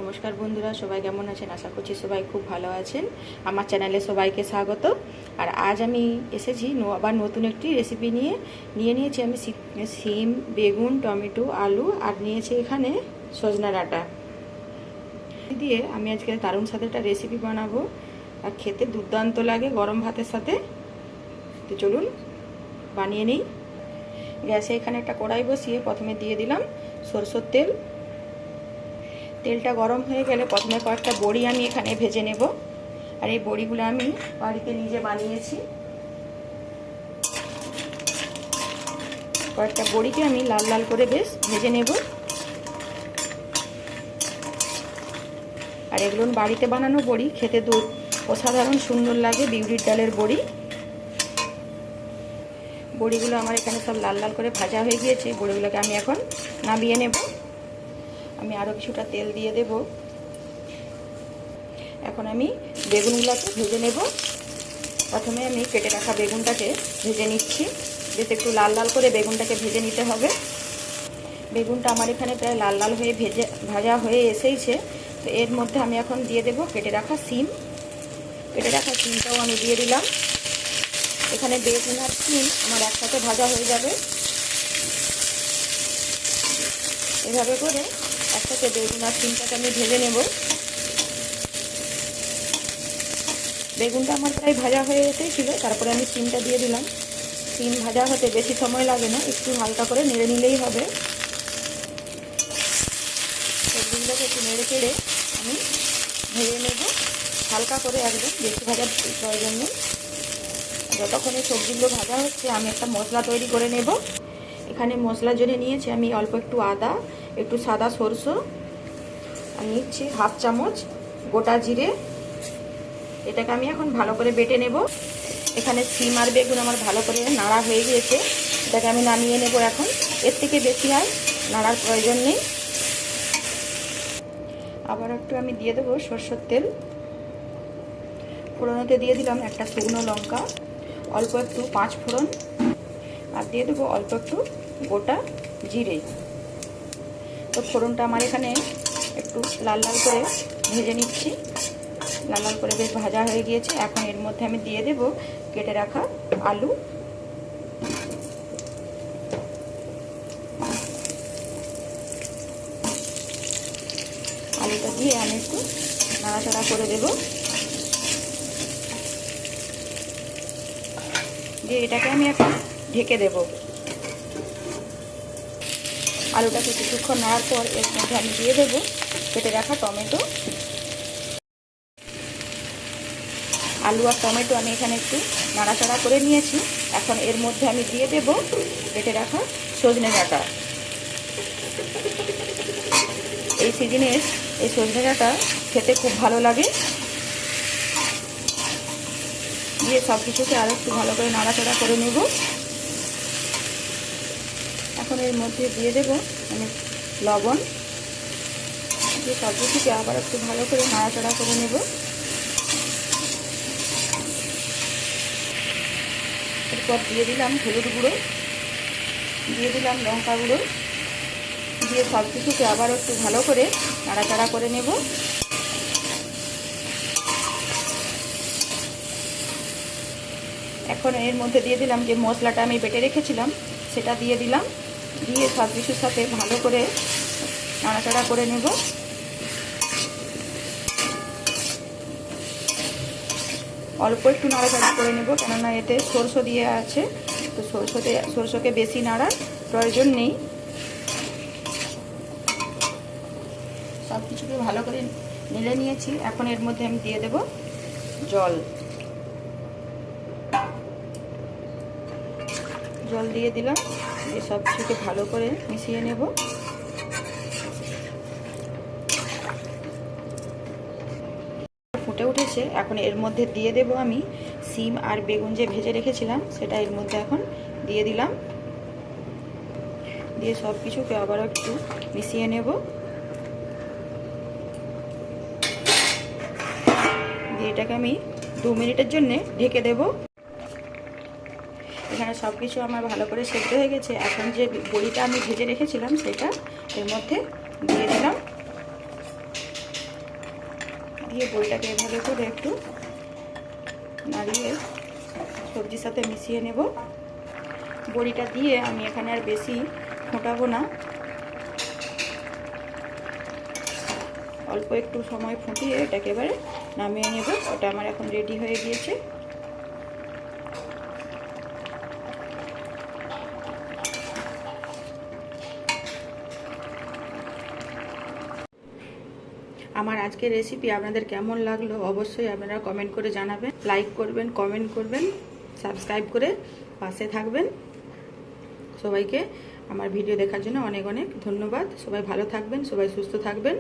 নমস্কার বন্ধুরা, সবাই কেমন আছেন? আশা করছি সবাই খুব ভালো আছেন। আমার চ্যানেলে সবাইকে স্বাগত। আর আজ আমি এসেছি আবার নতুন একটি রেসিপি নিয়েছি আমি সিম, বেগুন, টমেটো, আলু আর নিয়েছি এখানে সজনা ডাঁটা দিয়ে আমি আজকে দারুণ স্বাদের একটা রেসিপি বানাবো। আর খেতে দুর্দান্ত লাগে গরম ভাতের সাথে। তো চলুন বানিয়ে নিই। গ্যাসে এখানে একটা কড়াই বসিয়ে প্রথমে দিয়ে দিলাম সরষের তেল। তেলটা গরম হয়ে গেলে প্রথমে কয়েকটা বড়ি আমি এখানে ভেজে নেব। আর এই বড়িগুলো আমি বাড়িতে নিজে বানিয়েছি। কয়েকটা বড়িকে আমি লাল লাল করে বেশ ভেজে নেব। আর এগুলো বাড়িতে বানানো বড়ি খেতে অসাধারণ সুন্দর লাগে। বিউলির ডালের বড়ি। বড়িগুলো আমার এখানে সব লাল লাল করে ভাজা হয়ে গিয়েছে। বড়িগুলোকে আমি এখন নামিয়ে নেব। আমি আরও কিছুটা তেল দিয়ে দেব। এখন আমি বেগুনগুলোকে ভেজে নেব। প্রথমে আমি কেটে রাখা বেগুনটাকে ভেজে নিচ্ছি। বেশ একটু লাল লাল করে বেগুনটাকে ভেজে নিতে হবে। বেগুনটা আমার এখানে প্রায় লাল লাল হয়ে ভাজা হয়ে এসেইছে। তো এর মধ্যে আমি এখন দিয়ে দেব কেটে রাখা সিম। কেটে রাখা সিমটাও আমি দিয়ে দিলাম। এখানে বেগুন আর সিম আমার একসাথে ভাজা হয়ে যাবে। এভাবে করে একসাথে বেগুন আর সিমটাকে আমি ভেজে নেব। বেগুনটা আমার প্রায় ভাজা হয়ে এসেছিল। তারপরে আমি সিমটা দিয়ে দিলাম। সিম ভাজা হতে বেশি সময় লাগে না, একটু হালকা করে নেড়ে নিলেই হবে। সবজিগুলোকে একটু নেড়ে চেড়ে আমি ভেজে নেব হালকা করে, একদম বেশি ভাজার প্রয়োজন নেই। যতক্ষণ এই সবজিগুলো ভাজা হচ্ছে আমি একটা মশলা তৈরি করে নেব। এখানে মশলার জন্য নিয়েছি আমি অল্প একটু আদা, একটু সাদা সরষে আর নিচ্ছি হাফ চামচ গোটা জিরে। এটাকে আমি এখন ভালো করে বেটে নেব। এখানে সিম আর বেগুন আমার ভালো করে নাড়া হয়ে গিয়েছে। এটাকে আমি নামিয়ে নেব এখন। এর থেকে বেশি আর নাড়ার প্রয়োজন নেই। আবার একটু আমি দিয়ে দেবো সরষের তেল। ফোড়নতে দিয়ে দিলাম একটা শুকনো লঙ্কা, অল্প একটু 5 ফোড়ন আর দিয়ে দেবো অল্প একটু গোটা জিরে। তো ফোড়নটা আমার এখানে একটু লাল লাল করে ভেজে নিচ্ছি। লাল লাল করে বেশ ভাজা হয়ে গিয়েছে। এখন এর মধ্যে আমি দিয়ে দেব কেটে রাখা আলু। আলুটা দিয়ে আমি একটু নাড়াচাড়া করে দেব। দিয়ে এটাকে আমি এখন ঢেকে দেব। আলুটাকে কিছুক্ষণ নাড়ার পর এর মধ্যে আমি দিয়ে দেবো কেটে রাখা টমেটো। আলু আর টমেটো আমি এখানে একটু নাড়াচাড়া করে নিয়েছি। এখন এর মধ্যে আমি দিয়ে দেব কেটে রাখা সজনে ডাঁটা। এই সিজনের এই সজনে ডাঁটা খেতে খুব ভালো লাগে। দিয়ে সব কিছুকে আরও একটু ভালো করে নাড়াচাড়া করে নেব। এখন এর মধ্যে দিয়ে দেব মানে লবণ। দিয়ে সব কিছুকে আবার একটু ভালো করে নাড়াচাড়া করে নেব। এরপর দিয়ে দিলাম হলুদ গুঁড়ো, দিয়ে দিলাম লঙ্কা গুঁড়ো। দিয়ে সব কিছুকে আবার একটু ভালো করে নাড়াচাড়া করে নেব। এখন এর মধ্যে দিয়ে দিলাম যে মশলাটা আমি বেটে রেখেছিলাম সেটা দিয়ে দিলাম। দিয়ে সব কিছুর সাথে ভালো করে নাড়াচাড়া করে নেব। অল্প একটু নাড়াচাড়া করে নেব, কেননা এতে সরষে দিয়ে আছে। তো সরষেকে বেশি নাড়ার প্রয়োজন নেই। সব কিছুকে ভালো করে নেড়ে নিয়েছি। এখন এর মধ্যে আমি দিয়ে দেব জল। জল দিয়ে দিলাম। দিয়ে সব কিছুকে ভালো করে মিশিয়ে নেব। ফুটে উঠেছে। এখন এর মধ্যে দিয়ে দেব আমি সিম আর বেগুন যে ভেজে রেখেছিলাম সেটা এর মধ্যে এখন দিয়ে দিলাম। দিয়ে সব কিছুকে আবার একটু মিশিয়ে নেব। দিয়ে এটাকে আমি 2 মিনিটের জন্য ঢেকে দেব। এখানে সব কিছু আমার ভালো করে সেদ্ধ হয়ে গেছে। এখন যে বড়িটা আমি ভেজে রেখেছিলাম সেটা এর মধ্যে দিয়ে দিলাম। দিয়ে বড়িটাকে এভাবে করে একটু নাড়িয়ে সবজির সাথে মিশিয়ে নেব। বড়িটা দিয়ে আমি এখানে আর বেশি ফোটাবো না, অল্প একটু সময় ফুটিয়ে এটাকে এবারে নামিয়ে নেব। ওটা আমার এখন রেডি হয়ে গিয়েছে। আমার আজকের রেসিপি আপনাদের কেমন লাগলো অবশ্যই আপনারা কমেন্ট করে জানাবেন, লাইক করবেন, কমেন্ট করবেন, সাবস্ক্রাইব করে পাশে থাকবেন। সবাইকে আমার ভিডিও দেখার জন্য অনেক অনেক ধন্যবাদ। সবাই ভালো থাকবেন, সবাই সুস্থ থাকবেন।